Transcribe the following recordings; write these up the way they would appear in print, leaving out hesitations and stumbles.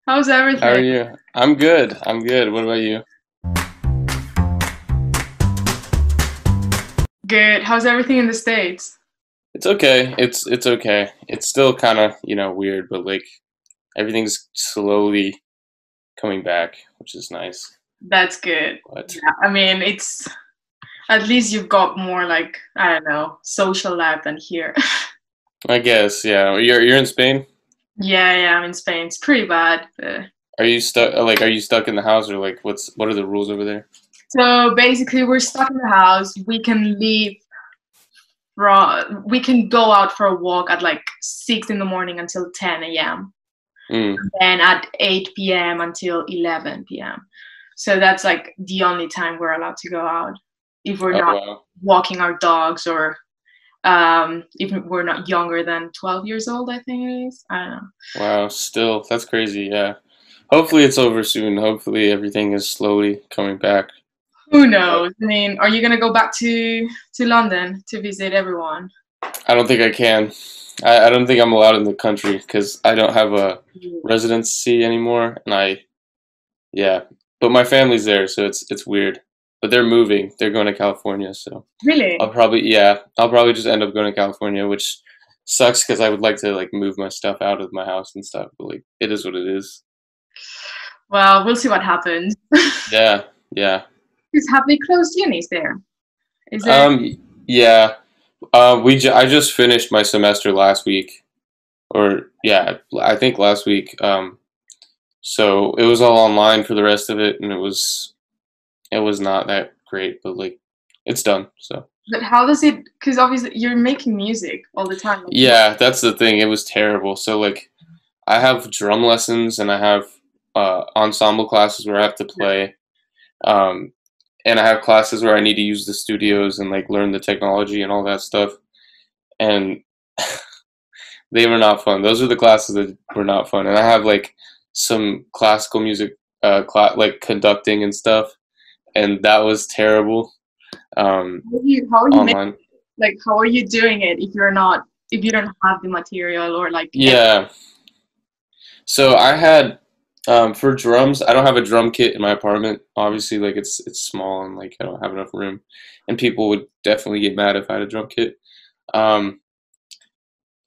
How's How are everything? you? I'm good. I'm good. What about you? Good. How's everything in the States? It's okay. It's okay. It's still kind of, weird, but like everything's slowly coming back, which is nice. That's good. But Yeah, I mean, it's at least you've got more like, I don't know, social life than here. I guess, yeah. You're in Spain? Yeah, I'm in Spain. It's pretty bad. Are you stuck are you stuck in the house or like what are the rules over there? So basically, we're stuck in the house. We can go out for a walk at like 6 in the morning until 10 a.m. Mm. and at 8 p.m. until 11 p.m. So that's like the only time we're allowed to go out if we're Oh not wow. walking our dogs or if we're not younger than 12 years old, I think it is. I don't know. Wow, still that's crazy, yeah. Hopefully it's over soon. Hopefully everything is slowly coming back. Who But knows? I mean, are you gonna go back to London to visit everyone? I don't think I can. I don't think I'm allowed in the country because I don't have a residency anymore, and yeah. But my family's there, so it's weird. But they're moving. They're going to California, so Really? I'll probably just end up going to California, which sucks because I would like to like move my stuff out of my house and stuff. But like it is what it is. Well, we'll see what happens. Yeah, yeah. Because have they closed unis there? Is it Um, yeah. I just finished my semester last week, or yeah, I think last week. So it was all online for the rest of it, and it was not that great, but like it's done. So but how does it, because obviously you're making music all the time. Like, yeah, that's the thing. It was terrible. So like I have drum lessons and I have ensemble classes where I have to play, um, and I have classes where I need to use the studios and like learn the technology and all that stuff. And they were not fun. Those are the classes that were not fun. And I have like some classical music, like conducting and stuff, and that was terrible. how are you making, Online. like how are you doing it if you're not, if you don't have the material or like Yeah. So I had for drums, I don't have a drum kit in my apartment. Obviously, like it's small and like I don't have enough room, and people would definitely get mad if I had a drum kit. Um,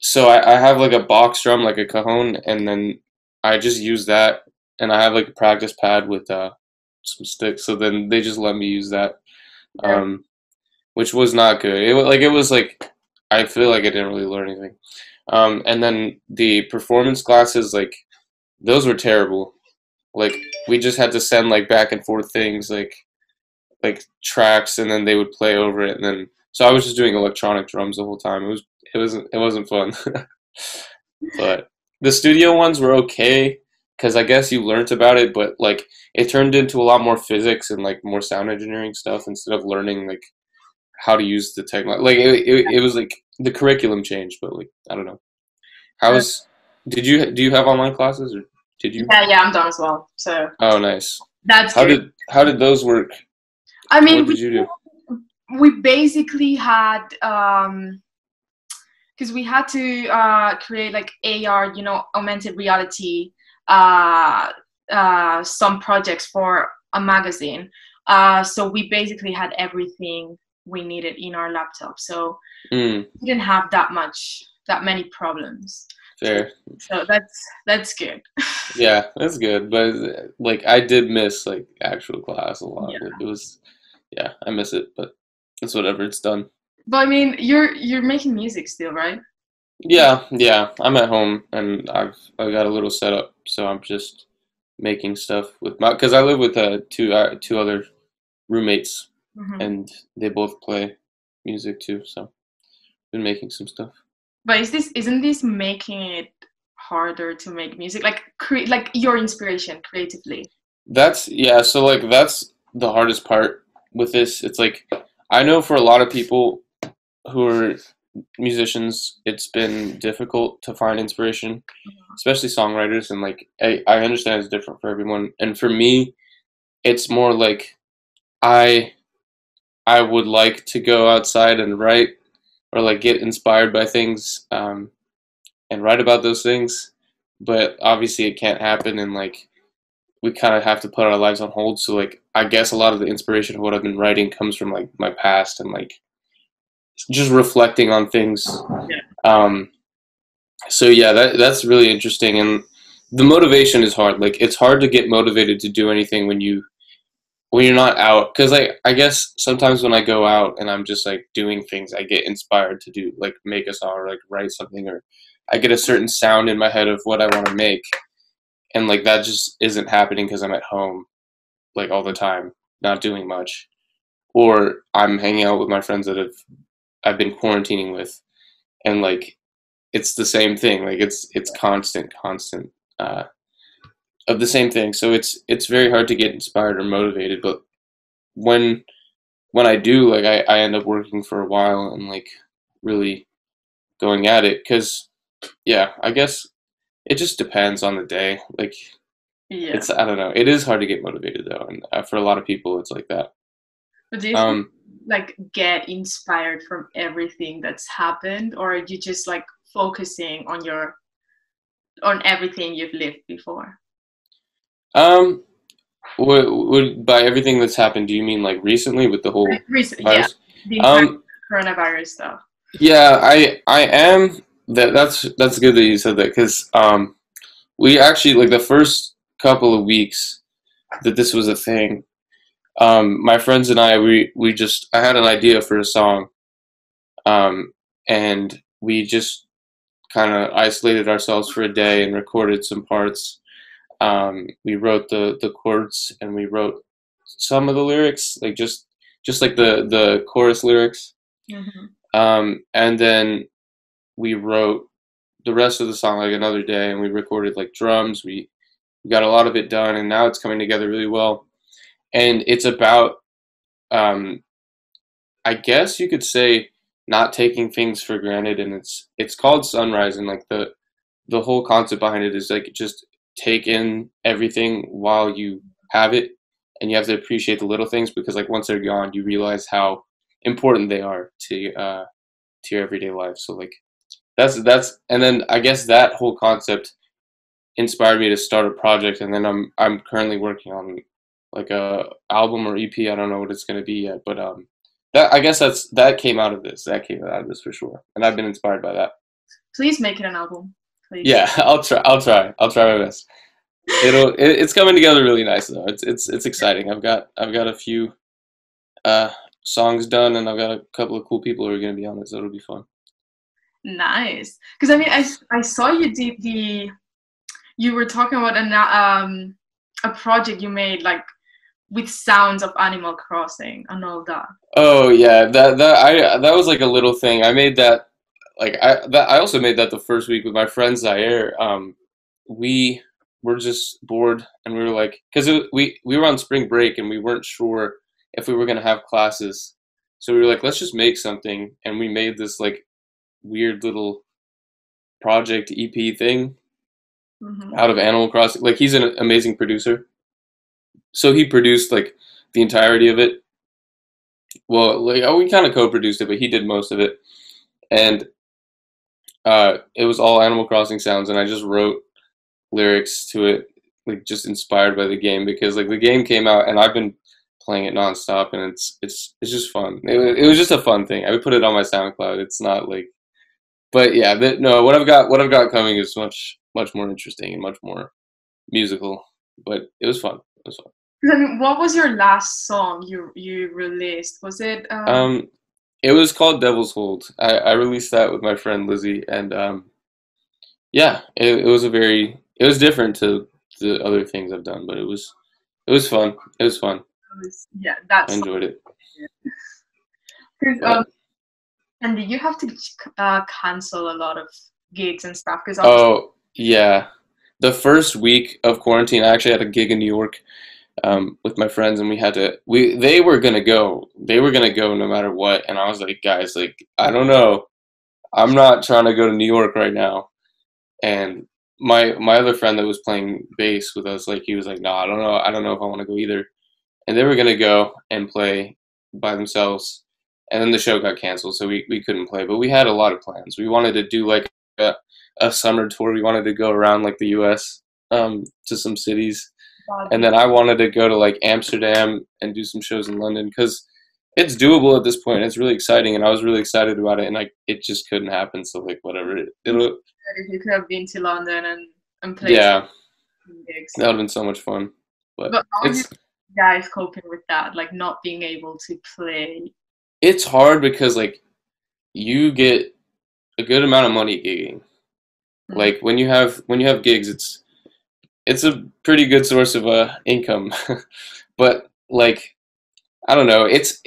so I have like a box drum, like a cajon, and then I just use that, and I have like a practice pad with some sticks. So then they just let me use that, yeah. um, which was not good. It was like I feel like I didn't really learn anything. And then the performance classes, like those were terrible. Like we just had to send like back and forth things, like tracks, and then they would play over it, and then so I was just doing electronic drums the whole time. It wasn't fun. But the studio ones were okay because I guess you learnt about it, but like it turned into a lot more physics and like more sound engineering stuff instead of learning like how to use the technology. Like it was like the curriculum changed, but like I don't know. Uh, How's do you have online classes or did you? yeah, I'm done as well. So Oh, nice. that's How good. did those work? I What mean, did you do? we basically had because we had to create like AR, augmented reality, uh, some projects for a magazine. So we basically had everything we needed in our laptop. So Mm, we didn't have that many problems. So, fair. so that's good. Yeah, that's good. But like I did miss like actual class a lot. Yeah. Like it was yeah, I miss it, but it's whatever, it's done. But I mean, you're making music still, right? Yeah, yeah. I'm at home and I got a little setup, so I'm just making stuff with my because I live with two other roommates Hmm. and they both play music too, so been making some stuff. But isn't this making it harder to make music? Like like your inspiration creatively. That's yeah, so like that's the hardest part with this. It's like I know for a lot of people who are musicians, it's been difficult to find inspiration, especially songwriters, and like I understand it's different for everyone. And for me, it's more like I I would like to go outside and write or like get inspired by things and write about those things. but obviously it can't happen, and like we kind of have to put our lives on hold. So like I guess a lot of the inspiration of what I've been writing comes from like my past and like just reflecting on things. Yeah. Um, so yeah, that's really interesting, and the motivation is hard. Like it's hard to get motivated to do anything when you're not out, because like I guess sometimes when I go out and I'm just like doing things, I get inspired to do like make a song or like write something, or I get a certain sound in my head of what I want to make, and like that just isn't happening because I'm at home like all the time, not doing much, or I'm hanging out with my friends that I've been quarantining with, and like it's the same thing. Like it's constant uh, of the same thing. So it's very hard to get inspired or motivated. But when when I do, like I end up working for a while and like really going at it. Because yeah, I guess it just depends on the day. Like Yeah. it's I don't know. It is hard to get motivated though, and for a lot of people, it's like that. But do you think, Um, like, get inspired from everything that's happened, or are you just like focusing on your on everything you've lived before? um, would by everything that's happened, do you mean like recently with the whole Recent, yeah, virus? the entire Um, coronavirus stuff. yeah, I am. That's good that you said that because we actually like the first couple of weeks that this was a thing. My friends and we just I had an idea for a song, um, and we just kind of isolated ourselves for a day and recorded some parts. We wrote the chords and we wrote some of the lyrics, like just like the chorus lyrics. Hmm. And then we wrote the rest of the song like another day, and we recorded like drums. We got a lot of it done, and now it's coming together really well. And it's about, um, I guess you could say, not taking things for granted, and it's called Sunrise, and like the whole concept behind it is like just take in everything while you have it, and you have to appreciate the little things because like once they're gone, you realize how important they are to your everyday life. So like that's and then I guess that whole concept inspired me to start a project, and then I'm currently working on like a album or EP. I don't know what it's gonna be yet, but that I guess that came out of this. That came out of this for sure, and I've been inspired by that. Please make it an album, please. Yeah, I'll try my best. It's coming together really nice though. It's exciting. I've got a few uh songs done, and I've got a couple of cool people who are gonna be on it, so it'll be fun. Nice. Because I mean, I saw you did you were talking about a project you made like with sounds of Animal Crossing and all that. Oh yeah, that was like a little thing. I made that like I also made that the first week with my friend Zaire. We were just bored, and we were like, because we were on spring break and we weren't sure if we were gonna have classes, so we were like, let's just make something, and we made this like weird little project EP thing Hmm. out of Animal Crossing. Like he's an amazing producer, so he produced like the entirety of it. Well, like we kind of co-produced it, but he did most of it, and it was all Animal Crossing sounds, and I just wrote lyrics to it, like just inspired by the game because like the game came out, and I've been playing it nonstop, and it's just fun. It was just a fun thing. I would put it on my SoundCloud. It's not like, but yeah, no, what I've got coming is much more interesting and much more musical. But it was fun. It was fun. I mean, what was your last song you released? Was it Um, it was called Devil's Hold. I released that with my friend Lizzie, and yeah, it was it was different to the other things I've done, but it was fun. It was fun. yeah, that I song? enjoyed it. 'Cause, But and did you have to cancel a lot of gigs and stuff? Because obviously, oh yeah, the first week of quarantine, I actually had a gig in New York with my friends, and we had to we they were gonna go. They were gonna go no matter what, and I was like, guys, like I don't know. I'm not trying to go to New York right now. And my other friend that was playing bass with us, like he was like, no, I don't know if I want to go either. And they were gonna go and play by themselves, and then the show got canceled, so we couldn't play. But we had a lot of plans. We wanted to do like a, a summer tour. We wanted to go around like the U.S. To some cities, and Bali. then I wanted to go to like Amsterdam and do some shows in London because it's doable at this point. It's really exciting, and I was really excited about it, and it just couldn't happen. So like whatever, it'll If you could have been to London and played yeah, some gigs. that would have been so much fun. But But how are you it's guys coping with that? Like not being able to play? it's hard because like you get a good amount of money gigging. Mhm. Like when you have gigs, it's a pretty good source of income. But like I don't know, it's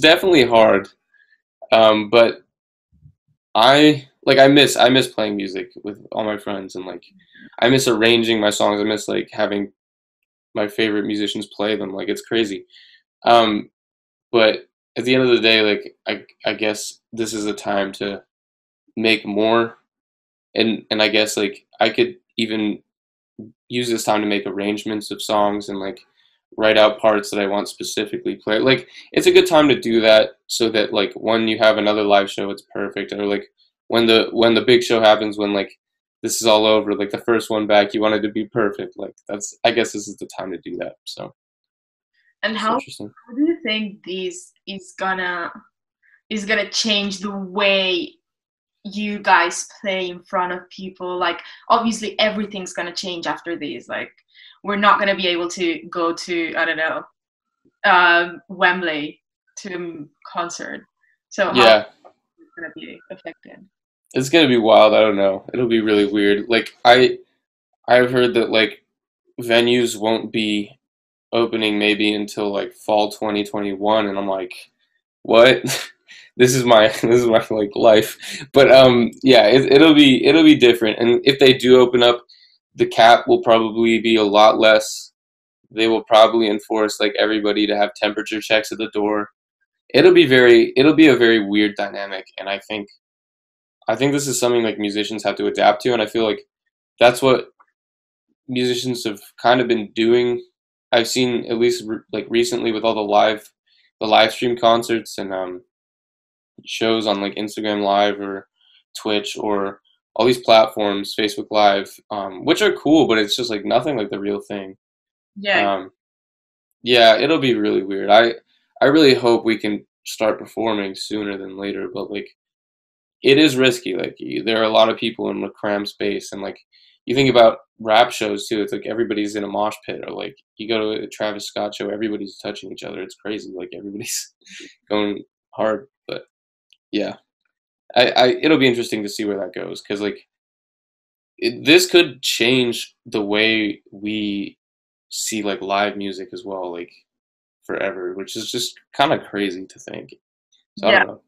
definitely hard. But I miss playing music with all my friends and like I miss arranging my songs. I miss like having my favorite musicians play them. Like it's crazy. Um, but at the end of the day, like I guess this is a time to make more, and I guess like I could even use this time to make arrangements of songs and like write out parts that I want specifically played. Like it's a good time to do that so that like when you have another live show, it's perfect. Or like when the big show happens, when like this is all over, like the first one back, you want it to be perfect. Like that's I guess this is the time to do that. So And it's interesting. how do you think this is gonna change the way you guys play in front of people? Like obviously everything's gonna change after this. Like we're not gonna be able to go to, I don't know, Wembley to a concert. So how is Yeah, it gonna be affected? it's gonna be wild. I don't know. It'll be really weird. Like I've heard that like venues won't be opening maybe until like fall 2021, and I'm like, what? This is my like life. But yeah, it'll be different. And if they do open up, the cap will probably be a lot less. They will probably enforce like everybody to have temperature checks at the door. It'll be a very weird dynamic, and I think this is something like musicians have to adapt to, and I feel like that's what musicians have kind of been doing. I've seen at least like recently with all the live stream concerts and shows on like Instagram Live or Twitch or all these platforms, Facebook Live, which are cool, but it's just like nothing like the real thing. Yeah, Um, yeah, it'll be really weird. I really hope we can start performing sooner than later, but like it is risky. Like there are a lot of people in a crammed space, and like you think about rap shows too. It's like everybody's in a mosh pit, or like you go to a Travis Scott show, everybody's touching each other. It's crazy. Like everybody's going hard, but yeah, it'll be interesting to see where that goes because like this could change the way we see like live music as well, like forever, which is just kind of crazy to think. So I yeah. don't know.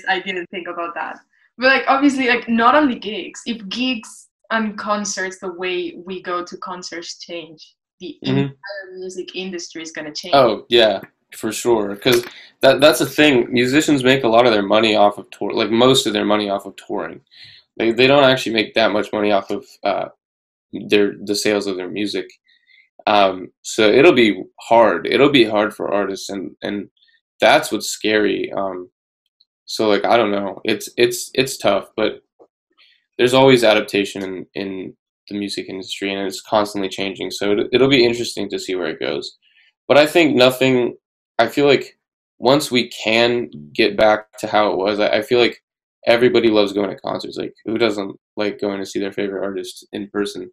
I didn't think about that. But like obviously like not only gigs. If gigs and concerts, the way we go to concerts change, the Hmm. entire music industry is gonna change. Oh yeah, for sure. Because that's the thing. Musicians make a lot of their money off of tour, like most of their money off of touring. They don't actually make that much money off of the sales of their music. So it'll be hard. It'll be hard for artists, and that's what's scary. So like I don't know. It's tough, but there's always adaptation in the music industry, and it's constantly changing. So it'll be interesting to see where it goes. But I think nothing. I feel like once we can get back to how it was, I feel like everybody loves going to concerts. Like who doesn't like going to see their favorite artist in person?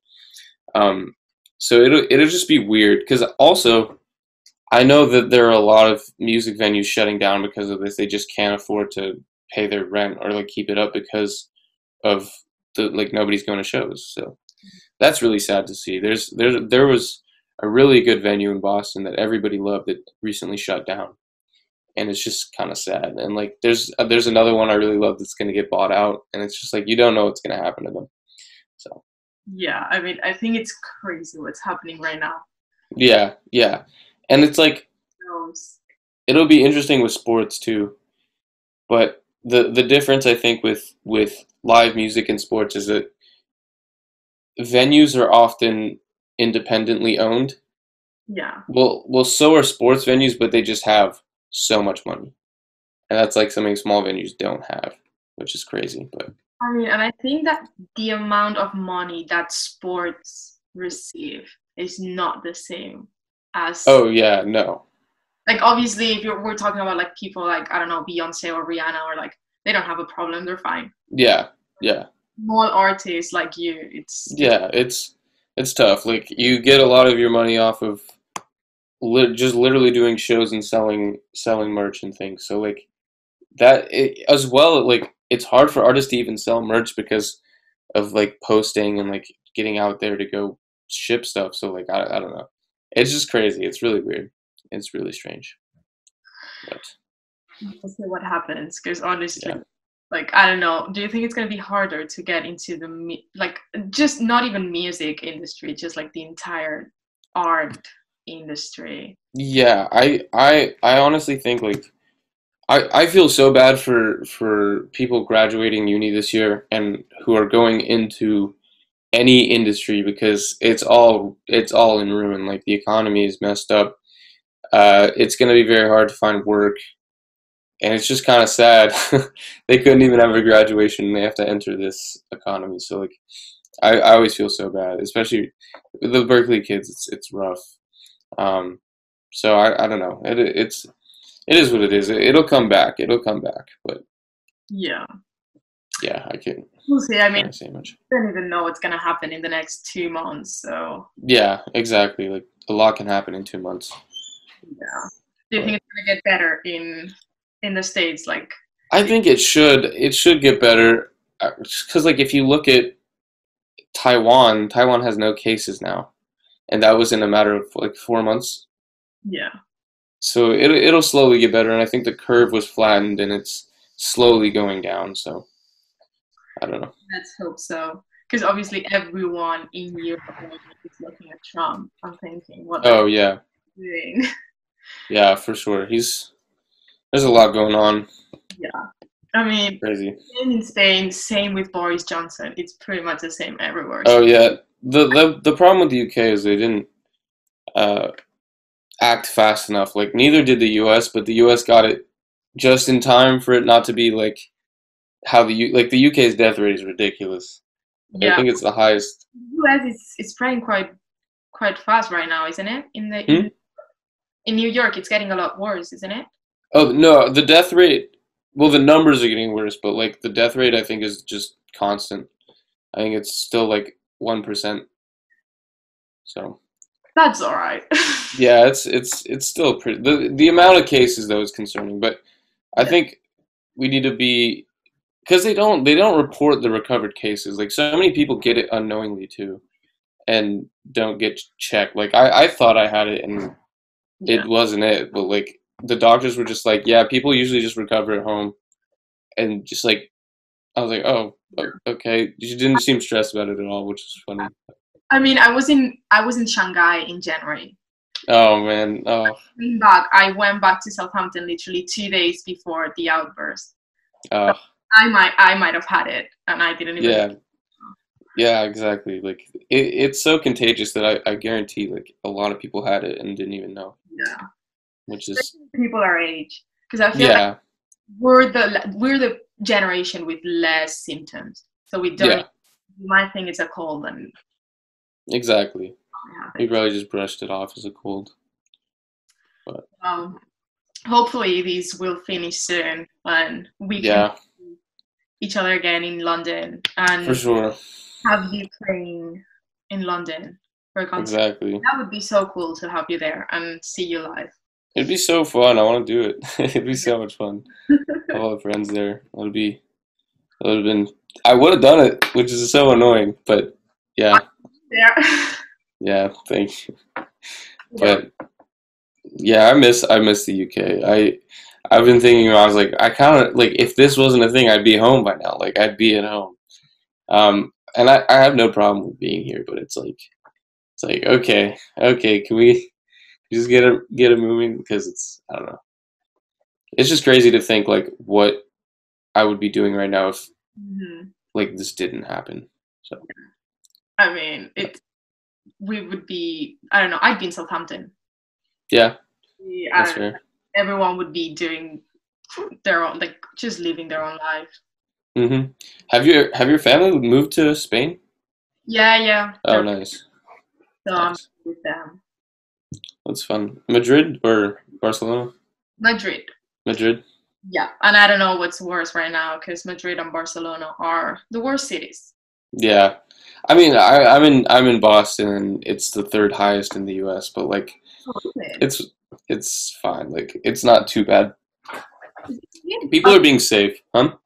Um, so it'll just be weird because also I know that there are a lot of music venues shutting down because of this. They just can't afford to pay their rent or like keep it up because of the like nobody's going to shows. So that's really sad to see. There was a really good venue in Boston that everybody loved that recently shut down, and it's just kind of sad. And like there's another one I really love that's going to get bought out, and it's just like you don't know what's going to happen to them. So Yeah, I mean I think it's crazy what's happening right now. yeah, yeah, and it's like Knows. it'll be interesting with sports too. But the difference I think with live music and sports is that venues are often independently owned. Yeah. Well, so are sports venues, but they just have so much money, and that's like something small venues don't have, which is crazy. But I mean, and I think that the amount of money that sports receive is not the same as Oh yeah, no. like obviously if we're talking about like people like I don't know Beyonce or Rihanna or like they don't have a problem, they're fine. Yeah, yeah, Small artists like you, it's yeah. It's tough. Like you get a lot of your money off of just literally doing shows and selling merch and things. So like as well. Like it's hard for artists to even sell merch because of like posting and like getting out there to go ship stuff. So like I don't know. It's just crazy. It's really weird. It's really strange. But we'll see what happens because honestly yeah. like I don't know, do you think it's going to be harder to get into the like just not even music industry, just like the entire art industry? Yeah, I honestly think like I feel so bad for people graduating uni this year and who are going into any industry because it's all in ruin. Like the economy is messed up. It's going to be very hard to find work, and it's just kind of sad. They couldn't even have a graduation, and they have to enter this economy. So like, I always feel so bad, especially with the Berkeley kids. It's rough. Um, so I don't know. It is what it is. It'll come back. It'll come back. But Yeah, yeah, I we'll see. I mean, can't say much. I don't even know what's going to happen in the next 2 months, so Yeah, exactly. Like a lot can happen in 2 months. yeah. Do you think But it's going to get better in the States? Like, I think it should. It should get better. Because like if you look at Taiwan has no cases now, and that was in a matter of like 4 months. yeah, So it'll slowly get better, and I think the curve was flattened and it's slowly going down. So I don't know. let's hope so. Because obviously everyone in Europe is looking at Trump. I'm thinking, what are Oh yeah, they doing? yeah, for sure. There's a lot going on. Yeah. I mean, Crazy. same in Spain, same with Boris Johnson. It's pretty much the same everywhere. Oh So yeah. The problem with the UK is they didn't uh, act fast enough. Like neither did the US, but the US got it just in time for it not to be like how like the UK's death rate is ridiculous. I yeah, think it's the highest. US is spreading quite fast right now, isn't it? Hmm? In New York, it's getting a lot worse, isn't it? Oh no, the death rate. Well, the numbers are getting worse, but like the death rate, I think is just constant. I think it's still like 1%. So That's all right. yeah, it's still pretty. The amount of cases though is concerning, but I Yeah, think we need to be because they don't report the recovered cases. Like so many people get it unknowingly too, and don't get checked. Like I thought I had it and yeah. it wasn't it, but like the doctors were just like, yeah, people usually just recover at home, and just like I was like, oh, okay. You didn't seem stressed about it at all, which is funny. I mean, I was in Shanghai in January. Oh man, oh, Coming back, I went back to Southampton literally 2 days before the outburst. So uh, I might have had it, and I didn't even. yeah, yeah, exactly. Like it's so contagious that I guarantee like a lot of people had it and didn't even know, Yeah, which is especially people our age, because I feel like yeah, we're the generation with less symptoms, so we don't. yeah, Even, you might think it's a cold and it exactly. We happens. probably just brushed it off as a cold, but Um, hopefully these will finish soon, and we can yeah, see each other again in London for and sure, have you playing in London for a concert. exactly. That would be so cool to have you there and see you live. It'd be so fun. I want to do it. It'd be so much fun. Have all the friends there. It would have been. I would have done it, which is so annoying. But yeah, There. yeah. Thank you. Yeah. But yeah, I miss the UK. I've been thinking. I was like, I kind of like if this wasn't a thing, I'd be home by now. Like I'd be at home. And I have no problem with being here, but it's like okay, can we just get it moving because it's I don't know. It's just crazy to think like what I would be doing right now if Mhm. like this didn't happen. So I mean, we would be. I don't know. I'd be in Southampton. yeah, I that's don't know. fair. Everyone would be doing their own, like just living their own life. Hmm. Have your family moved to Spain? Yeah, yeah. Oh, nice, So I'm nice. with them. That's fun. Madrid or Barcelona? Madrid. Madrid. Yeah, and I don't know what's worse right now because Madrid and Barcelona are the worst cities. Yeah. I mean, I'm in Boston and it's the third highest in the US, but like Oh, okay. it's it's fine. Like it's not too bad. It's People are being safe, huh?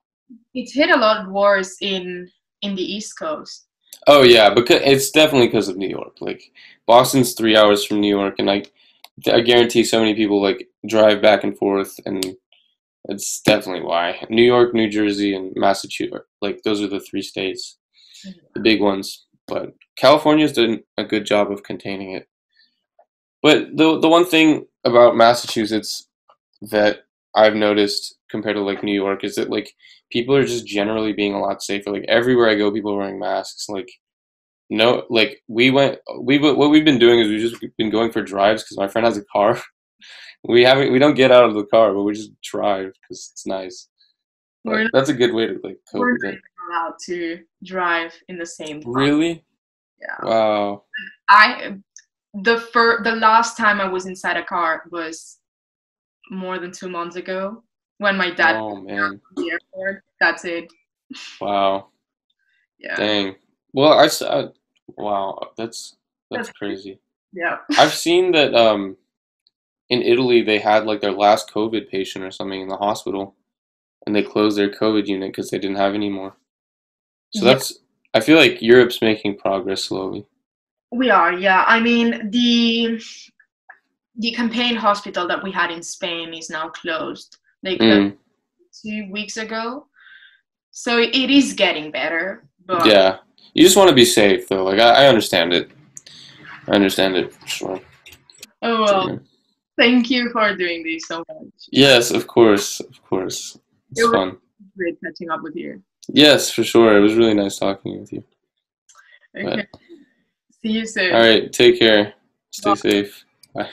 it's hit a lot worse in the East Coast. Oh yeah, because it's definitely because of New York. Like Boston's 3 hours from New York, and I guarantee so many people like drive back and forth, and it's definitely why. New York, New Jersey, and Massachusetts. Like those are the three states, the big ones. But California's done a good job of containing it. But the one thing about Massachusetts that I've noticed compared to like New York is that like people are just generally being a lot safer. Like everywhere I go, people are wearing masks. Like no, like what we've been doing is we've just been going for drives because my friend has a car. We don't get out of the car, but we just drive because it's nice. We're But not, that's a good way to like cope we're not with it. even allowed to drive in the same car. Really? Yeah. Wow. I the last time I was inside a car was more than 2 months ago when my dad Oh picked me up man. from the airport. That's it. Wow. Yeah. Dang. Well, wow, that's That's crazy. yeah. I've seen that in Italy they had like their last COVID patient or something in the hospital and they closed their COVID unit because they didn't have any more. So Yeah, that's I feel like Europe's making progress slowly. we are. Yeah. I mean, the campaign hospital that we had in Spain is now closed. They closed Mm, 2 weeks ago. So it is getting better, but yeah. You just want to be safe though. Like I understand it. I understand it for sure. oh So, well. yeah. Thank you for doing this so much. Yes, of course. Of course. It It's was fun. great catching up with you. Yes, for sure. It was really nice talking with you. Okay. But See you all soon. right, take care. Stay Bye. safe. Bye.